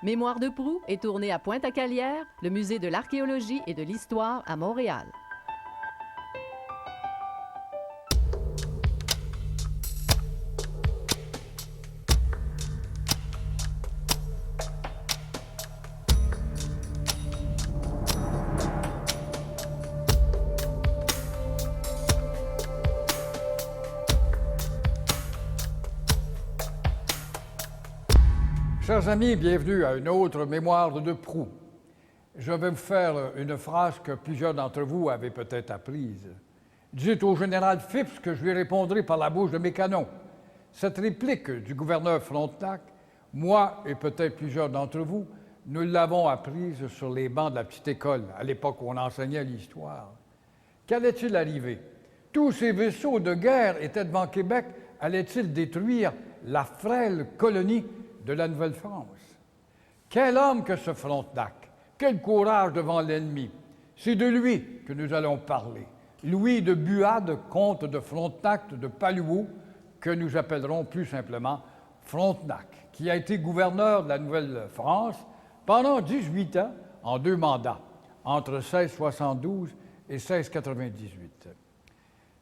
Mémoire de proue est tourné à Pointe-à-Calière, le musée de l'archéologie et de l'histoire à Montréal. Chers amis, bienvenue à une autre mémoire de proue. Je vais vous faire une phrase que plusieurs d'entre vous avaient peut-être apprise. Dites au général Phipps que je lui répondrai par la bouche de mes canons. Cette réplique du gouverneur Frontenac, moi et peut-être plusieurs d'entre vous, nous l'avons apprise sur les bancs de la petite école, à l'époque où on enseignait l'histoire. Qu'allait-il arriver? Tous ces vaisseaux de guerre étaient devant Québec, allaient-ils détruire la frêle colonie de la Nouvelle-France? Quel homme que ce Frontenac! Quel courage devant l'ennemi! C'est de lui que nous allons parler. Louis de Buade, comte de Frontenac de Paluau, que nous appellerons plus simplement Frontenac, qui a été gouverneur de la Nouvelle-France pendant 18 ans, en 2 mandats, entre 1672 et 1698.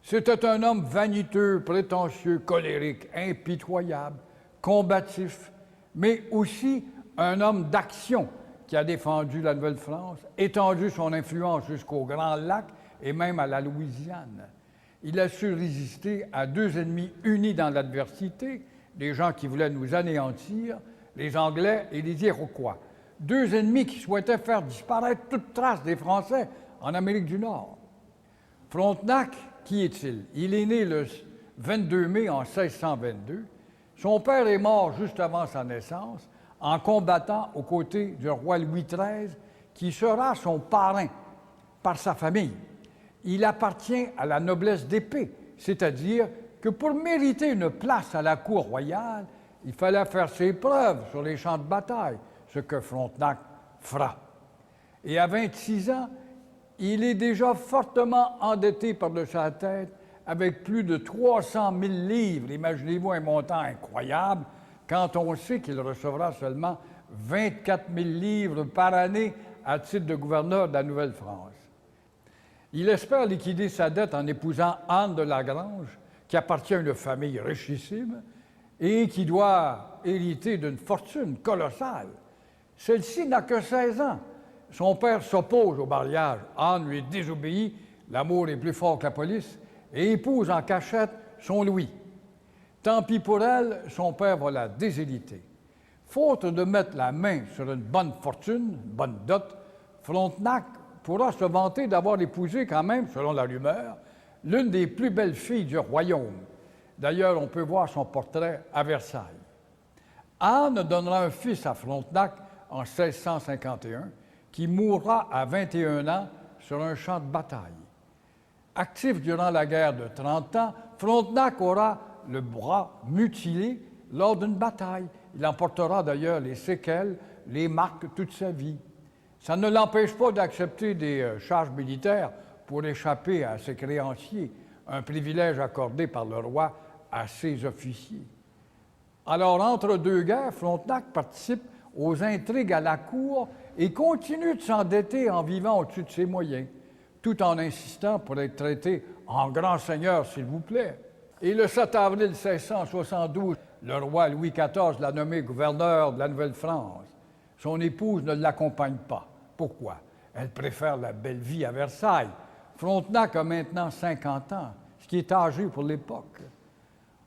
C'était un homme vaniteux, prétentieux, colérique, impitoyable, combatif, mais aussi un homme d'action qui a défendu la Nouvelle-France, étendu son influence jusqu'au Grand Lac et même à la Louisiane. Il a su résister à 2 ennemis unis dans l'adversité, des gens qui voulaient nous anéantir, les Anglais et les Iroquois. 2 ennemis qui souhaitaient faire disparaître toute trace des Français en Amérique du Nord. Frontenac, qui est-il? Il est né le 22 mai en 1622. Son père est mort juste avant sa naissance en combattant aux côtés du roi Louis XIII, qui sera son parrain par sa famille. Il appartient à la noblesse d'épée, c'est-à-dire que pour mériter une place à la cour royale, il fallait faire ses preuves sur les champs de bataille, ce que Frontenac fera. Et à 26 ans, il est déjà fortement endetté par-dessus la tête, avec plus de 300 000 livres. Imaginez-vous un montant incroyable quand on sait qu'il recevra seulement 24 000 livres par année à titre de gouverneur de la Nouvelle-France. Il espère liquider sa dette en épousant Anne de Lagrange, qui appartient à une famille richissime et qui doit hériter d'une fortune colossale. Celle-ci n'a que 16 ans. Son père s'oppose au mariage. Anne lui désobéit, l'amour est plus fort que la police, et épouse en cachette son Louis. Tant pis pour elle, son père va la déshériter. Faute de mettre la main sur une bonne fortune, une bonne dot, Frontenac pourra se vanter d'avoir épousé quand même, selon la rumeur, l'une des plus belles filles du royaume. D'ailleurs, on peut voir son portrait à Versailles. Anne donnera un fils à Frontenac en 1651, qui mourra à 21 ans sur un champ de bataille. Actif durant la guerre de 30 ans, Frontenac aura le bras mutilé lors d'une bataille. Il emportera d'ailleurs les séquelles, les marques toute sa vie. Ça ne l'empêche pas d'accepter des charges militaires pour échapper à ses créanciers, un privilège accordé par le roi à ses officiers. Alors, entre 2 guerres, Frontenac participe aux intrigues à la cour et continue de s'endetter en vivant au-dessus de ses moyens, tout en insistant pour être traité en grand seigneur, s'il vous plaît. Et le 7 avril 1672, le roi Louis XIV l'a nommé gouverneur de la Nouvelle-France. Son épouse ne l'accompagne pas. Pourquoi? Elle préfère la belle vie à Versailles. Frontenac a maintenant 50 ans, ce qui est âgé pour l'époque.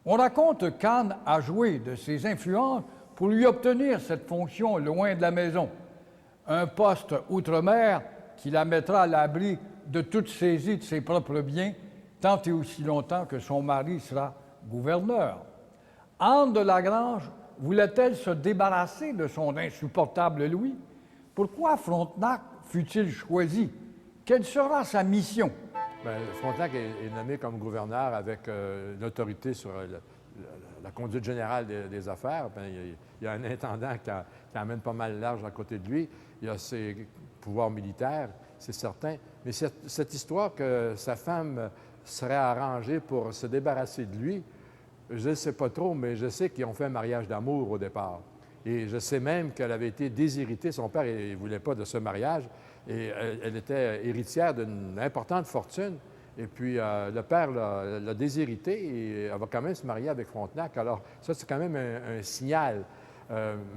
On raconte qu'Anne a joué de ses influences pour lui obtenir cette fonction loin de la maison. Un poste outre-mer qui la mettra à l'abri de toute saisie de ses propres biens, tant et aussi longtemps que son mari sera gouverneur. Anne de Lagrange voulait-elle se débarrasser de son insupportable Louis? Pourquoi Frontenac fut-il choisi? Quelle sera sa mission? Bien, Frontenac est nommé comme gouverneur avec l'autorité sur la conduite générale des affaires. Bien, il y a un intendant qui amène pas mal large à côté de lui. Il a ses pouvoirs militaires, c'est certain. Mais cette histoire que sa femme serait arrangée pour se débarrasser de lui, je ne sais pas trop, mais je sais qu'ils ont fait un mariage d'amour au départ. Et je sais même qu'elle avait été déshéritée. Son père ne voulait pas de ce mariage. Et elle était héritière d'une importante fortune. Et puis, le père l'a déshéritée et elle va quand même se marier avec Frontenac. Alors, ça, c'est quand même un signal.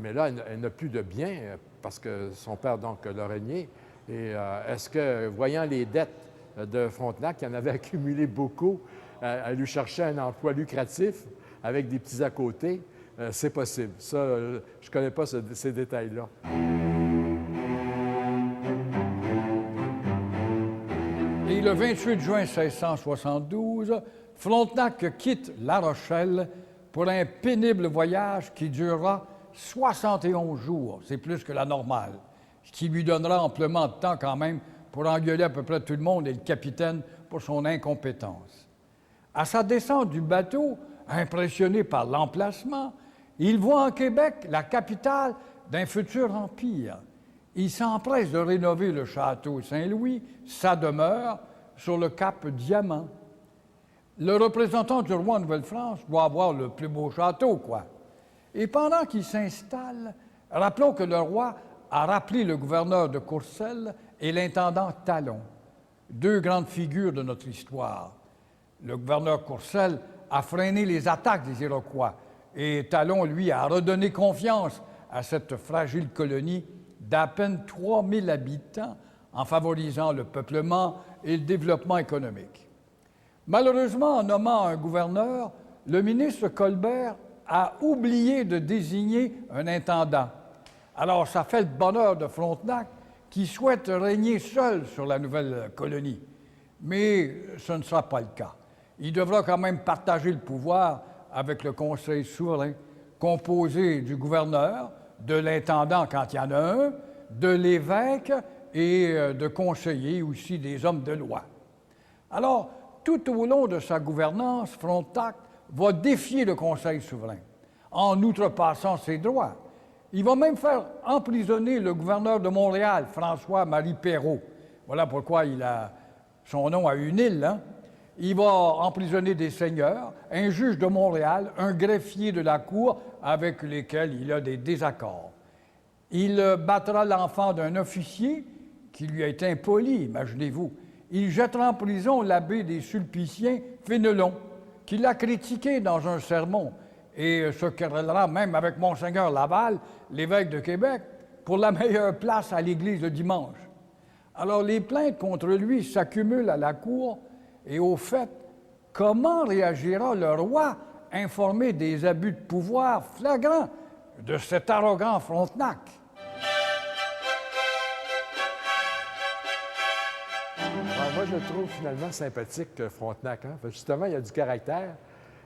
Mais là, elle n'a plus de biens parce que son père, donc, l'a régné. Et est-ce que, voyant les dettes de Frontenac, qui en avait accumulé beaucoup, elle lui cherchait un emploi lucratif avec des petits à côté? C'est possible. Ça, je ne connais pas ces détails-là. Et le 28 juin 1672, Frontenac quitte La Rochelle pour un pénible voyage qui durera 71 jours. C'est plus que la normale, ce qui lui donnera amplement de temps quand même pour engueuler à peu près tout le monde et le capitaine pour son incompétence. À sa descente du bateau, impressionné par l'emplacement, il voit en Québec la capitale d'un futur empire. Il s'empresse de rénover le château Saint-Louis, sa demeure, sur le cap Diamant. Le représentant du roi en Nouvelle-France doit avoir le plus beau château, quoi. Et pendant qu'il s'installe, rappelons que le roi a rappelé le gouverneur de Courcelles et l'intendant Talon, deux grandes figures de notre histoire. Le gouverneur Courcelles a freiné les attaques des Iroquois et Talon, lui, a redonné confiance à cette fragile colonie d'à peine 3000 habitants en favorisant le peuplement et le développement économique. Malheureusement, en nommant un gouverneur, le ministre Colbert a oublié de désigner un intendant. Alors, ça fait le bonheur de Frontenac qui souhaite régner seul sur la nouvelle colonie. Mais ce ne sera pas le cas. Il devra quand même partager le pouvoir avec le Conseil souverain, composé du gouverneur, de l'intendant quand il y en a un, de l'évêque et de conseillers, aussi des hommes de loi. Alors, tout au long de sa gouvernance, Frontenac va défier le Conseil souverain, en outrepassant ses droits. Il va même faire emprisonner le gouverneur de Montréal, François-Marie Perrault. Voilà pourquoi il a son nom à une île, hein? Il va emprisonner des seigneurs, un juge de Montréal, un greffier de la cour avec lesquels il a des désaccords. Il battra l'enfant d'un officier qui lui a été impoli, imaginez-vous. Il jettera en prison l'abbé des Sulpiciens, Fénelon, qui l'a critiqué dans un sermon et se querellera même avec Monseigneur Laval, l'évêque de Québec, pour la meilleure place à l'église le dimanche. Alors les plaintes contre lui s'accumulent à la cour et au fait, comment réagira le roi informé des abus de pouvoir flagrants de cet arrogant Frontenac? Moi, je le trouve finalement sympathique, Frontenac. Hein? Justement, il a du caractère.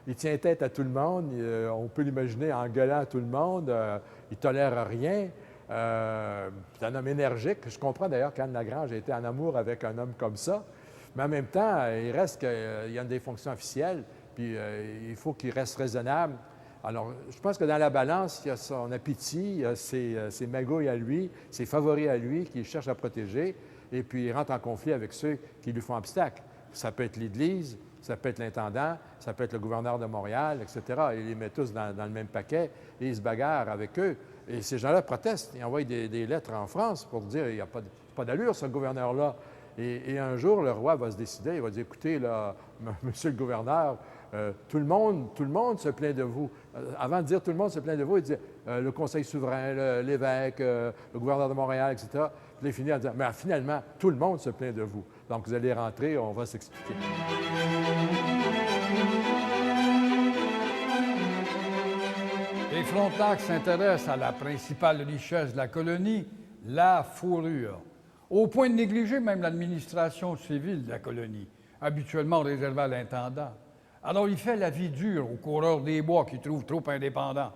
Il tient tête à tout le monde. On peut l'imaginer en gueulant à tout le monde. Il ne tolère rien. C'est un homme énergique. Je comprends d'ailleurs qu'Anne Lagrange a été en amour avec un homme comme ça. Mais en même temps, il reste qu'il y a des fonctions officielles, puis il faut qu'il reste raisonnable. Alors, je pense que dans la balance, il y a son appétit, il y a ses magouilles à lui, ses favoris à lui qu'il cherche à protéger, et puis il rentre en conflit avec ceux qui lui font obstacle. Ça peut être l'Église, ça peut être l'intendant, ça peut être le gouverneur de Montréal, etc. Il les met tous dans le même paquet et il se bagarre avec eux. Et ces gens-là protestent. Ils envoient des lettres en France pour dire il n'y a pas d'allure, ce gouverneur-là. Et un jour, le roi va se décider, il va dire, écoutez, là, monsieur le gouverneur, tout le monde se plaint de vous. Avant de dire tout le monde se plaint de vous, il dit le Conseil souverain, l'évêque, le gouverneur de Montréal, etc. Puis il finit en disant, mais finalement, tout le monde se plaint de vous. Donc, vous allez rentrer, on va s'expliquer. Et Frontenac s'intéresse à la principale richesse de la colonie, la fourrure, au point de négliger même l'administration civile de la colonie, habituellement réservée à l'intendant. Alors il fait la vie dure aux coureurs des bois qui trouvent trop indépendants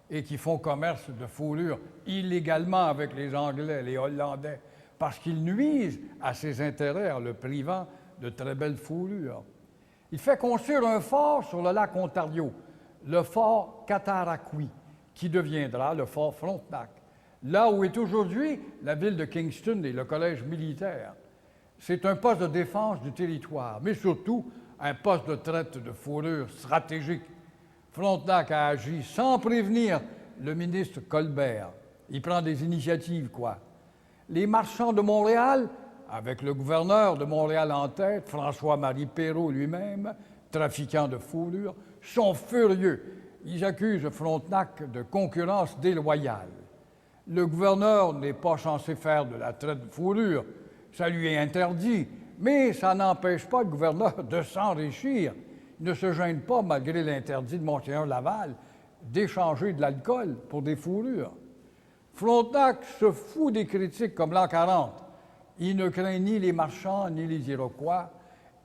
et qui font commerce de fourrure illégalement avec les Anglais, les Hollandais, parce qu'ils nuisent à ses intérêts en le privant de très belles fourrures. Il fait construire un fort sur le lac Ontario, le fort Cataraqui, qui deviendra le fort Frontenac, là où est aujourd'hui la ville de Kingston et le collège militaire. C'est un poste de défense du territoire, mais surtout un poste de traite de fourrure stratégique. Frontenac a agi sans prévenir le ministre Colbert. Il prend des initiatives, quoi. Les marchands de Montréal, avec le gouverneur de Montréal en tête, François-Marie Perrault lui-même, trafiquant de fourrure, sont furieux. Ils accusent Frontenac de concurrence déloyale. Le gouverneur n'est pas censé faire de la traite de fourrure, ça lui est interdit, mais ça n'empêche pas le gouverneur de s'enrichir. Il ne se gêne pas, malgré l'interdit de Monseigneur Laval, d'échanger de l'alcool pour des fourrures. Frontenac se fout des critiques comme l'an 40. Il ne craint ni les marchands ni les Iroquois.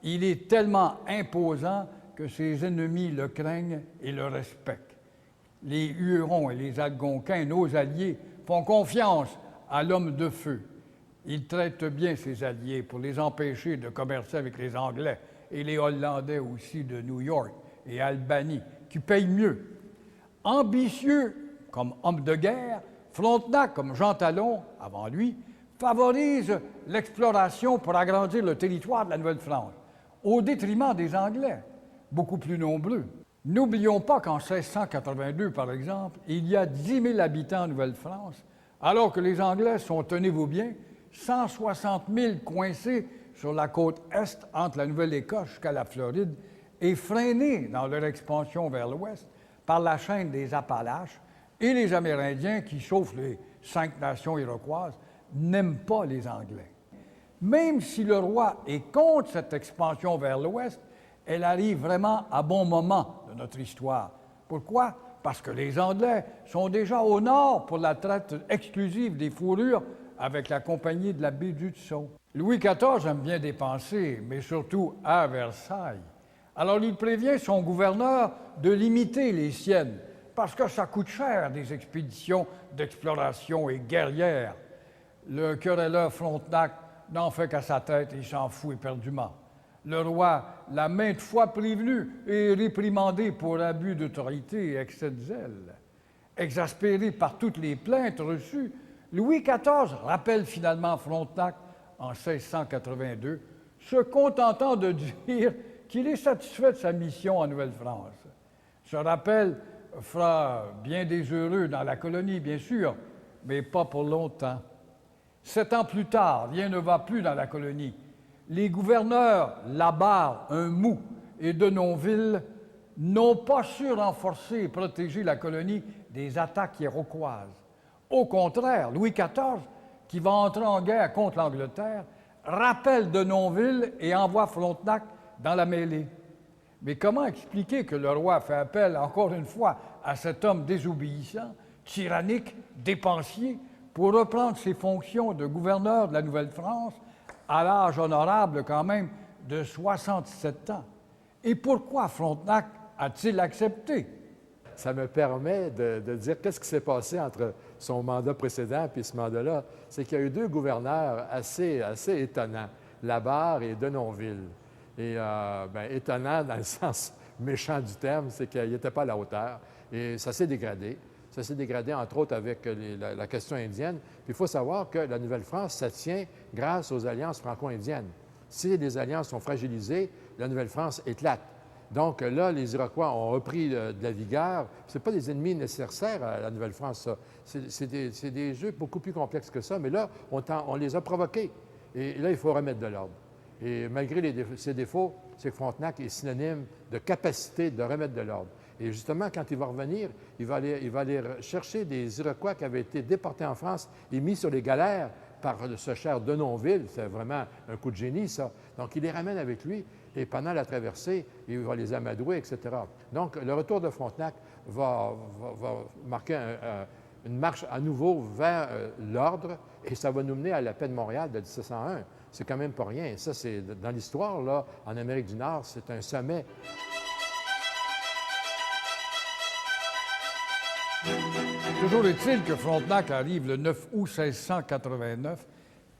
Il est tellement imposant que ses ennemis le craignent et le respectent. Les Hurons et les Algonquins, nos alliés, font confiance à l'homme de feu. Il traite bien ses alliés pour les empêcher de commercer avec les Anglais et les Hollandais aussi de New York et Albany, qui payent mieux. Ambitieux comme homme de guerre, Frontenac, comme Jean Talon, avant lui, favorise l'exploration pour agrandir le territoire de la Nouvelle-France, au détriment des Anglais, beaucoup plus nombreux. N'oublions pas qu'en 1682, par exemple, il y a 10 000 habitants en Nouvelle-France, alors que les Anglais sont, tenez-vous bien, 160 000 coincés sur la côte est entre la Nouvelle-Écosse jusqu'à la Floride et freinés dans leur expansion vers l'ouest par la chaîne des Appalaches, et les Amérindiens, qui, sauf les 5 nations iroquoises, n'aiment pas les Anglais. Même si le roi est contre cette expansion vers l'ouest, elle arrive vraiment à bon moment de notre histoire. Pourquoi? Parce que les Anglais sont déjà au nord pour la traite exclusive des fourrures avec la compagnie de la baie d'Hudson. Louis XIV aime bien dépenser, mais surtout à Versailles. Alors il prévient son gouverneur de limiter les siennes, parce que ça coûte cher des expéditions d'exploration et guerrières. Le querelleur Frontenac n'en fait qu'à sa tête et il s'en fout éperdument. Le roi l'a maintes fois prévenu et réprimandé pour abus d'autorité et excès de zèle. Exaspéré par toutes les plaintes reçues, Louis XIV rappelle finalement Frontenac en 1682, se contentant de dire qu'il est satisfait de sa mission en Nouvelle-France. Ce rappel fera bien des heureux dans la colonie, bien sûr, mais pas pour longtemps. 7 ans plus tard, rien ne va plus dans la colonie. Les gouverneurs Labarre, un mou, et Denonville n'ont pas su renforcer et protéger la colonie des attaques iroquoises. Au contraire, Louis XIV, qui va entrer en guerre contre l'Angleterre, rappelle Denonville et envoie Frontenac dans la mêlée. Mais comment expliquer que le roi fait appel, encore une fois, à cet homme désobéissant, tyrannique, dépensier, pour reprendre ses fonctions de gouverneur de la Nouvelle-France à l'âge honorable quand même de 67 ans? Et pourquoi Frontenac a-t-il accepté? Ça me permet de dire qu'est-ce qui s'est passé entre son mandat précédent et ce mandat-là. C'est qu'il y a eu 2 gouverneurs assez étonnants, Labarre et Denonville. Et étonnant dans le sens méchant du terme, c'est qu'il n'était pas à la hauteur. Et ça s'est dégradé. Ça s'est dégradé, entre autres, avec la question indienne. Puis il faut savoir que la Nouvelle-France, ça tient grâce aux alliances franco-indiennes. Si les alliances sont fragilisées, la Nouvelle-France éclate. Donc là, les Iroquois ont repris de la vigueur. Ce n'est pas des ennemis nécessaires à la Nouvelle-France, ça. C'est des jeux beaucoup plus complexes que ça. Mais là, on les a provoqués. Et là, il faut remettre de l'ordre. Et malgré ses défauts, c'est que Frontenac est synonyme de capacité de remettre de l'ordre. Et justement, quand il va revenir, il va aller chercher des Iroquois qui avaient été déportés en France et mis sur les galères par ce cher Denonville. C'est vraiment un coup de génie, ça. Donc, il les ramène avec lui et pendant la traversée, il va les amadouer, etc. Donc, le retour de Frontenac va marquer une marche à nouveau vers l'ordre et ça va nous mener à la paix de Montréal de 1701. C'est quand même pas rien. Ça, c'est dans l'histoire, là, en Amérique du Nord, c'est un sommet. Toujours est-il que Frontenac arrive le 9 août 1689,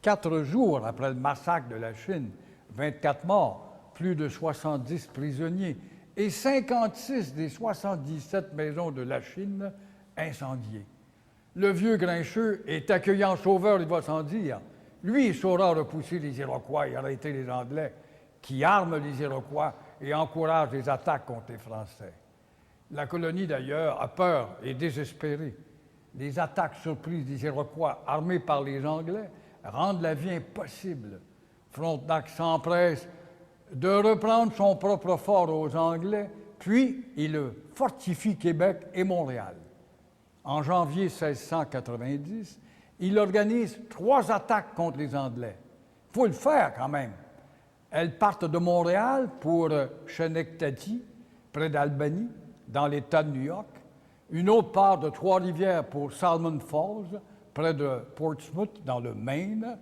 4 jours après le massacre de la Chine, 24 morts, plus de 70 prisonniers et 56 des 77 maisons de la Chine incendiées. Le vieux grincheux est accueillant sauveur, il va sans dire. Lui, il saura repousser les Iroquois et arrêter les Anglais, qui arment les Iroquois et encouragent les attaques contre les Français. La colonie, d'ailleurs, a peur et désespérée. Les attaques surprises des Iroquois armés par les Anglais rendent la vie impossible. Frontenac s'empresse de reprendre son propre fort aux Anglais, puis il fortifie Québec et Montréal. En janvier 1690, il organise 3 attaques contre les Anglais. Il faut le faire quand même. Elles partent de Montréal pour Schenectady, près d'Albany, dans l'État de New York. Une autre part de Trois-Rivières pour Salmon Falls, près de Portsmouth, dans le Maine.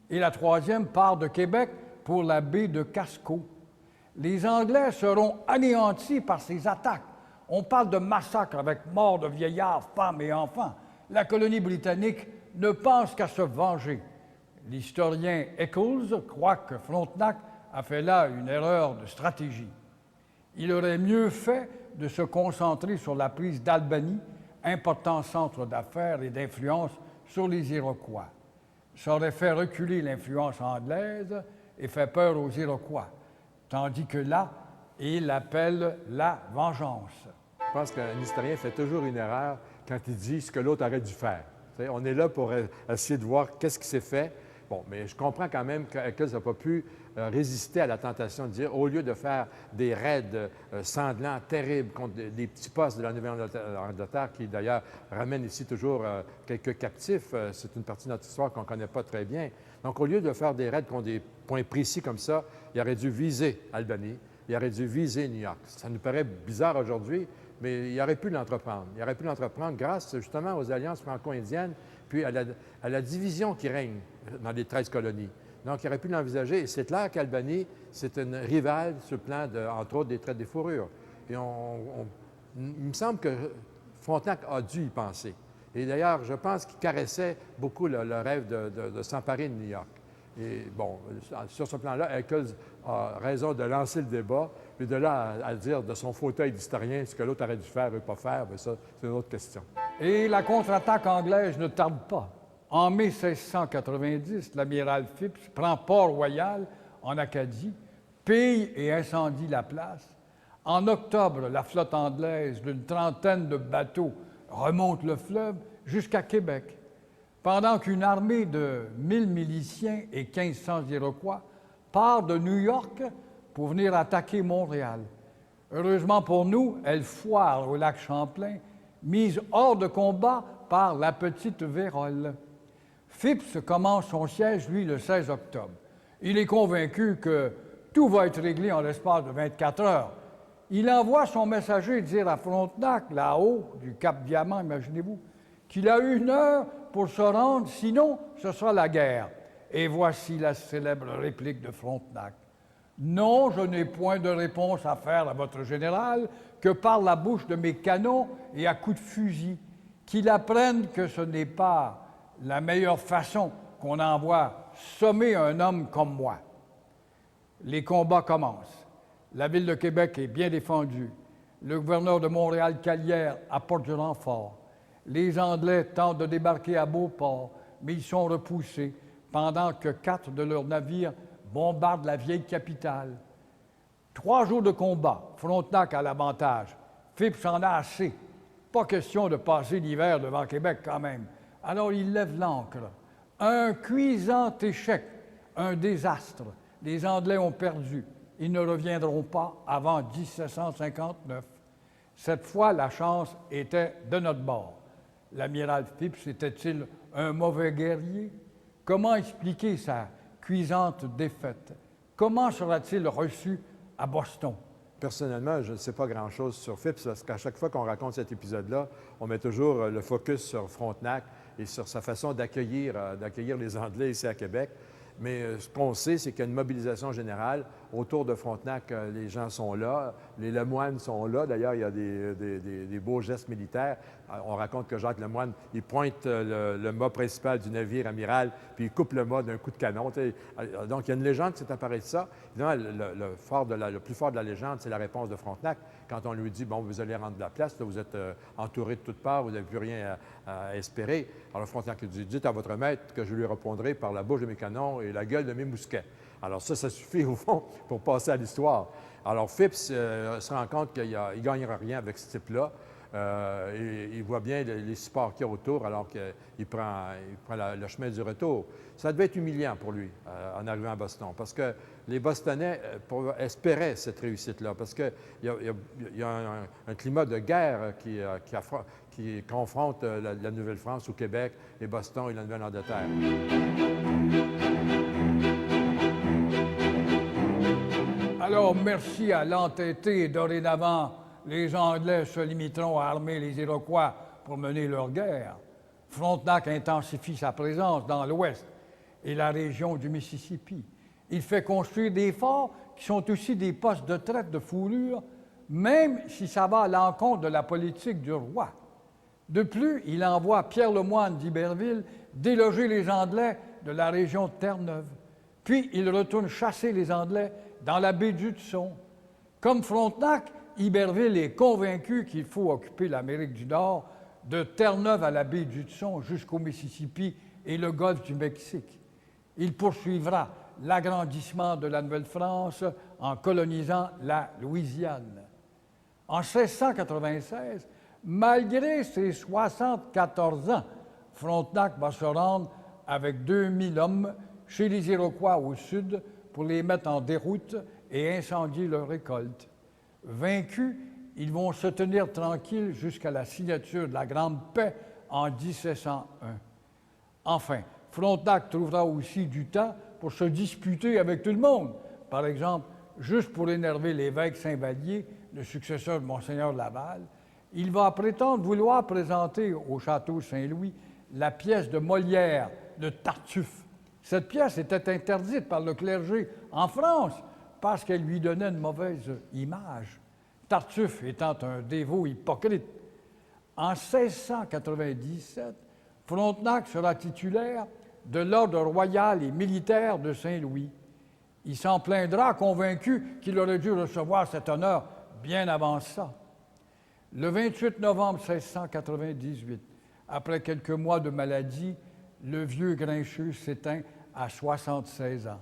Et la troisième part de Québec pour la baie de Casco. Les Anglais seront anéantis par ces attaques. On parle de massacres avec mort de vieillards, femmes et enfants. La colonie britannique ne pense qu'à se venger. L'historien Eccles croit que Frontenac a fait là une erreur de stratégie. Il aurait mieux fait de se concentrer sur la prise d'Albany, important centre d'affaires et d'influence sur les Iroquois. Ça aurait fait reculer l'influence anglaise et fait peur aux Iroquois, tandis que là, il l'appelle la vengeance. Je pense qu'un historien fait toujours une erreur quand il dit ce que l'autre aurait dû faire. T'sais, on est là pour essayer de voir qu'est-ce qui s'est fait. Bon, mais je comprends quand même qu'Eccles n'a pas pu résister à la tentation de dire, au lieu de faire des raids sanglants, terribles, contre des petits postes de la Nouvelle-Angleterre, qui d'ailleurs ramènent ici toujours quelques captifs, c'est une partie de notre histoire qu'on ne connaît pas très bien. Donc, au lieu de faire des raids contre des points précis comme ça, il aurait dû viser Albany, il aurait dû viser New York. Ça nous paraît bizarre aujourd'hui, mais il aurait pu l'entreprendre. Il aurait pu l'entreprendre grâce justement aux alliances franco-indiennes, puis à la division qui règne dans les 13 colonies. Donc, il aurait pu l'envisager. Et c'est clair qu'Albany, c'est une rivale sur le plan, entre autres, des traites des fourrures. Et il me semble que Frontenac a dû y penser. Et d'ailleurs, je pense qu'il caressait beaucoup le rêve de s'emparer de New York. Et bon, sur ce plan-là, Eccles a raison de lancer le débat, puis de là à dire de son fauteuil d'historien ce que l'autre aurait dû faire ou pas faire, bien ça, c'est une autre question. Et la contre-attaque anglaise ne tarde pas. En mai 1690, l'amiral Phipps prend Port-Royal, en Acadie, pille et incendie la place. En octobre, la flotte anglaise d'une trentaine de bateaux remonte le fleuve jusqu'à Québec, pendant qu'une armée de 1000 miliciens et 1500 Iroquois part de New York pour venir attaquer Montréal. Heureusement pour nous, elle foire au lac Champlain, mise hors de combat par la petite Vérole. Phipps commence son siège, lui, le 16 octobre. Il est convaincu que tout va être réglé en l'espace de 24 heures. Il envoie son messager dire à Frontenac, là-haut, du Cap Diamant, imaginez-vous, qu'il a 1 heure pour se rendre, sinon ce sera la guerre. Et voici la célèbre réplique de Frontenac. « Non, je n'ai point de réponse à faire à votre général que par la bouche de mes canons et à coups de fusil, qu'il apprenne que ce n'est pas la meilleure façon qu'on envoie sommer un homme comme moi. » Les combats commencent. La ville de Québec est bien défendue. Le gouverneur de Montréal, Calière, apporte du renfort. Les Anglais tentent de débarquer à Beauport, mais ils sont repoussés pendant que 4 de leurs navires bombardent la vieille capitale. 3 jours de combat. Frontenac a l'avantage. Phipps en a assez. Pas question de passer l'hiver devant Québec quand même. Alors il lève l'ancre. Un cuisant échec, un désastre. Les Anglais ont perdu. Ils ne reviendront pas avant 1759. Cette fois, la chance était de notre bord. L'amiral Phipps était-il un mauvais guerrier? Comment expliquer sa cuisante défaite? Comment sera-t-il reçu à Boston? Personnellement, je ne sais pas grand-chose sur Phipps parce qu'à chaque fois qu'on raconte cet épisode-là, on met toujours le focus sur Frontenac et sur sa façon d'accueillir les Anglais ici à Québec. Mais ce qu'on sait, c'est qu'il y a une mobilisation générale. Autour de Frontenac, les gens sont là. Les Lemoine sont là. D'ailleurs, il y a des beaux gestes militaires. On raconte que Jacques Lemoine, il pointe le mât principal du navire amiral, puis il coupe le mât d'un coup de canon. Donc, il y a une légende qui s'est apparue de ça. Évidemment, le plus fort de la légende, c'est la réponse de Frontenac. Quand on lui dit, bon, vous allez rendre la place, là, vous êtes entouré de toutes parts, vous n'avez plus rien à espérer. Alors, Frontenac lui dit, dites à votre maître que je lui répondrai par la bouche de mes canons et la gueule de mes mousquets. Alors ça suffit au fond pour passer à l'histoire. Alors Phipps se rend compte qu'il ne gagnera rien avec ce type-là. Il voit bien les supports qu'il y a autour alors qu'il prend le chemin du retour. Ça devait être humiliant pour lui en arrivant à Boston parce que les Bostonnais espéraient cette réussite-là parce qu'il y a un climat de guerre qui confronte la Nouvelle-France au Québec, et Boston et la Nouvelle-Angleterre. Alors, merci à l'entêté, dorénavant, les Anglais se limiteront à armer les Iroquois pour mener leur guerre. Frontenac intensifie sa présence dans l'Ouest et la région du Mississippi. Il fait construire des forts qui sont aussi des postes de traite de fourrure, même si ça va à l'encontre de la politique du roi. De plus, il envoie Pierre Lemoine d'Iberville déloger les Anglais de la région de Terre-Neuve. Puis, il retourne chasser les Anglais dans la baie d'Hudson. Comme Frontenac, Iberville est convaincu qu'il faut occuper l'Amérique du Nord, de Terre-Neuve à la baie d'Hudson jusqu'au Mississippi et le golfe du Mexique. Il poursuivra l'agrandissement de la Nouvelle-France en colonisant la Louisiane. En 1696, malgré ses 74 ans, Frontenac va se rendre avec 2000 hommes chez les Iroquois au sud pour les mettre en déroute et incendier leur récolte. Vaincus, ils vont se tenir tranquilles jusqu'à la signature de la Grande Paix en 1701. Enfin, Frontenac trouvera aussi du temps pour se disputer avec tout le monde. Par exemple, juste pour énerver l'évêque Saint-Vallier, le successeur de Monseigneur Laval, il va prétendre vouloir présenter au château Saint-Louis la pièce de Molière, de Tartuffe. Cette pièce était interdite par le clergé en France parce qu'elle lui donnait une mauvaise image, Tartuffe étant un dévot hypocrite. En 1697, Frontenac sera titulaire de l'ordre royal et militaire de Saint-Louis. Il s'en plaindra, convaincu qu'il aurait dû recevoir cet honneur bien avant ça. Le 28 novembre 1698, après quelques mois de maladie, le vieux grincheux s'éteint à 76 ans.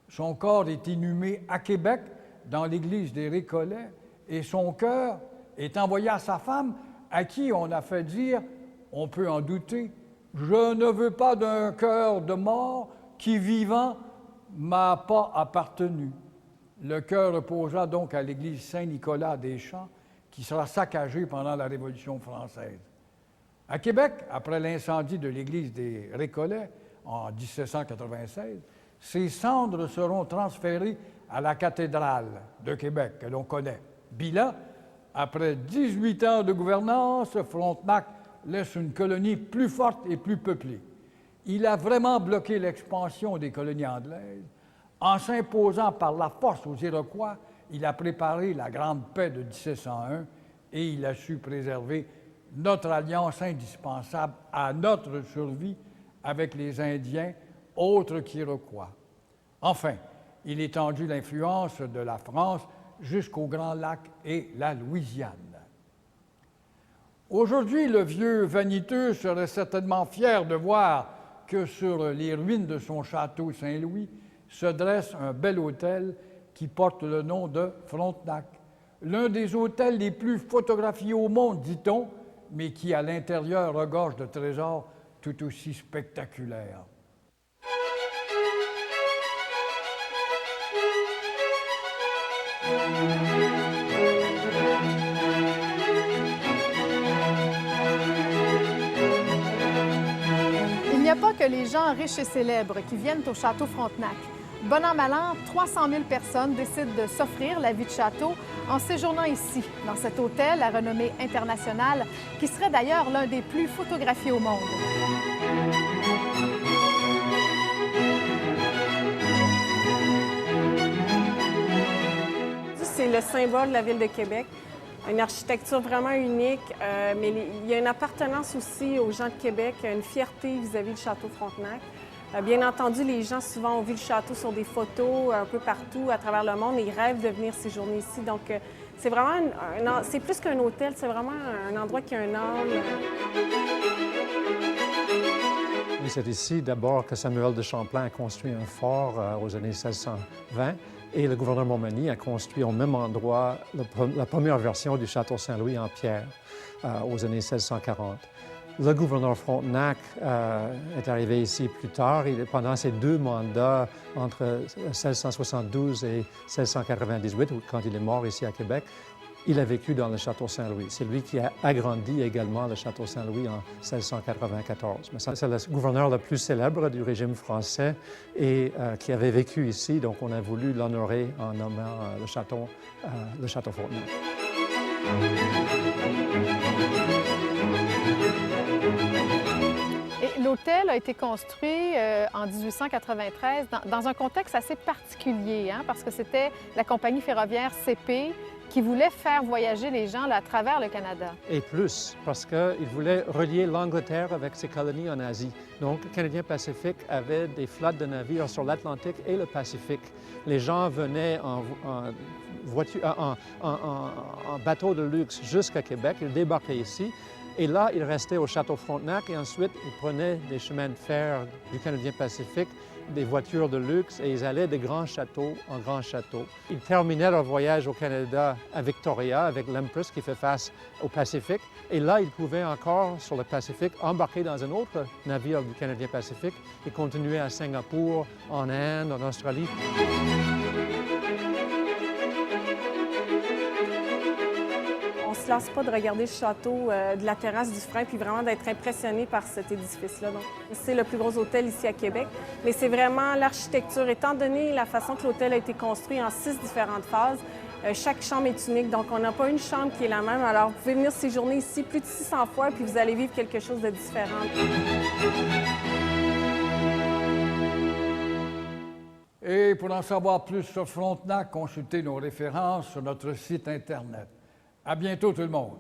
Son corps est inhumé à Québec, dans l'église des Récollets, et son cœur est envoyé à sa femme, à qui on a fait dire, on peut en douter, « Je ne veux pas d'un cœur de mort qui, vivant, m'a pas appartenu. » Le cœur reposera donc à l'église Saint-Nicolas des Champs, qui sera saccagée pendant la Révolution française. À Québec, après l'incendie de l'église des Récollets en 1796, ses cendres seront transférées à la cathédrale de Québec, que l'on connaît. Bilan, après 18 ans de gouvernance, Frontenac laisse une colonie plus forte et plus peuplée. Il a vraiment bloqué l'expansion des colonies anglaises. En s'imposant par la force aux Iroquois, il a préparé la Grande Paix de 1701 et il a su préserver notre alliance indispensable à notre survie avec les Indiens, autres qu'Iroquois. Enfin, il étendit l'influence de la France jusqu'au Grand Lac et la Louisiane. Aujourd'hui, le vieux vaniteux serait certainement fier de voir que sur les ruines de son château Saint-Louis se dresse un bel hôtel qui porte le nom de Frontenac, l'un des hôtels les plus photographiés au monde, dit-on, mais qui, à l'intérieur, regorge de trésors tout aussi spectaculaires. Il n'y a pas que les gens riches et célèbres qui viennent au château Frontenac. Bon an, mal an, 300 000 personnes décident de s'offrir la vie de château en séjournant ici, dans cet hôtel à renommée internationale, qui serait d'ailleurs l'un des plus photographiés au monde. C'est le symbole de la ville de Québec. Une architecture vraiment unique, mais il y a une appartenance aussi aux gens de Québec, une fierté vis-à-vis du château Frontenac. Bien entendu, les gens souvent ont vu le château sur des photos un peu partout à travers le monde et ils rêvent de venir séjourner ici. Donc, c'est vraiment c'est plus qu'un hôtel, c'est vraiment un endroit qui a un âme. C'est ici d'abord que Samuel de Champlain a construit un fort aux années 1620 et le gouverneur Montmagny a construit au même endroit la première version du Château Saint-Louis en pierre aux années 1640. Le gouverneur Frontenac est arrivé ici plus tard. Pendant ses 2 mandats, entre 1672 et 1698, quand il est mort ici à Québec, il a vécu dans le Château Saint-Louis. C'est lui qui a agrandi également le Château Saint-Louis en 1694. Mais c'est le gouverneur le plus célèbre du régime français et qui avait vécu ici, donc on a voulu l'honorer en nommant le château Frontenac. Et l'hôtel a été construit en 1893 dans un contexte assez particulier, hein, parce que c'était la compagnie ferroviaire CP qui voulait faire voyager les gens là, à travers le Canada. Et plus, parce qu'il voulait relier l'Angleterre avec ses colonies en Asie. Donc, le Canadien Pacifique avait des flottes de navires sur l'Atlantique et le Pacifique. Les gens venaient en bateau de luxe jusqu'à Québec, ils débarquaient ici. Et là, ils restaient au Château Frontenac et ensuite, ils prenaient des chemins de fer du Canadien Pacifique, des voitures de luxe et ils allaient de grand château en grand château. Ils terminaient leur voyage au Canada à Victoria avec l'Empress qui fait face au Pacifique. Et là, ils pouvaient encore, sur le Pacifique, embarquer dans un autre navire du Canadien Pacifique et continuer à Singapour, en Inde, en Australie. On ne se lasse pas de regarder le château de la terrasse du frein puis vraiment d'être impressionné par cet édifice-là. C'est le plus gros hôtel ici à Québec, mais c'est vraiment l'architecture. Étant donné la façon que l'hôtel a été construit en 6 différentes phases, chaque chambre est unique, donc on n'a pas une chambre qui est la même. Alors, vous pouvez venir séjourner ici plus de 600 fois puis vous allez vivre quelque chose de différent. Et pour en savoir plus sur Frontenac, consultez nos références sur notre site Internet. À bientôt tout le monde.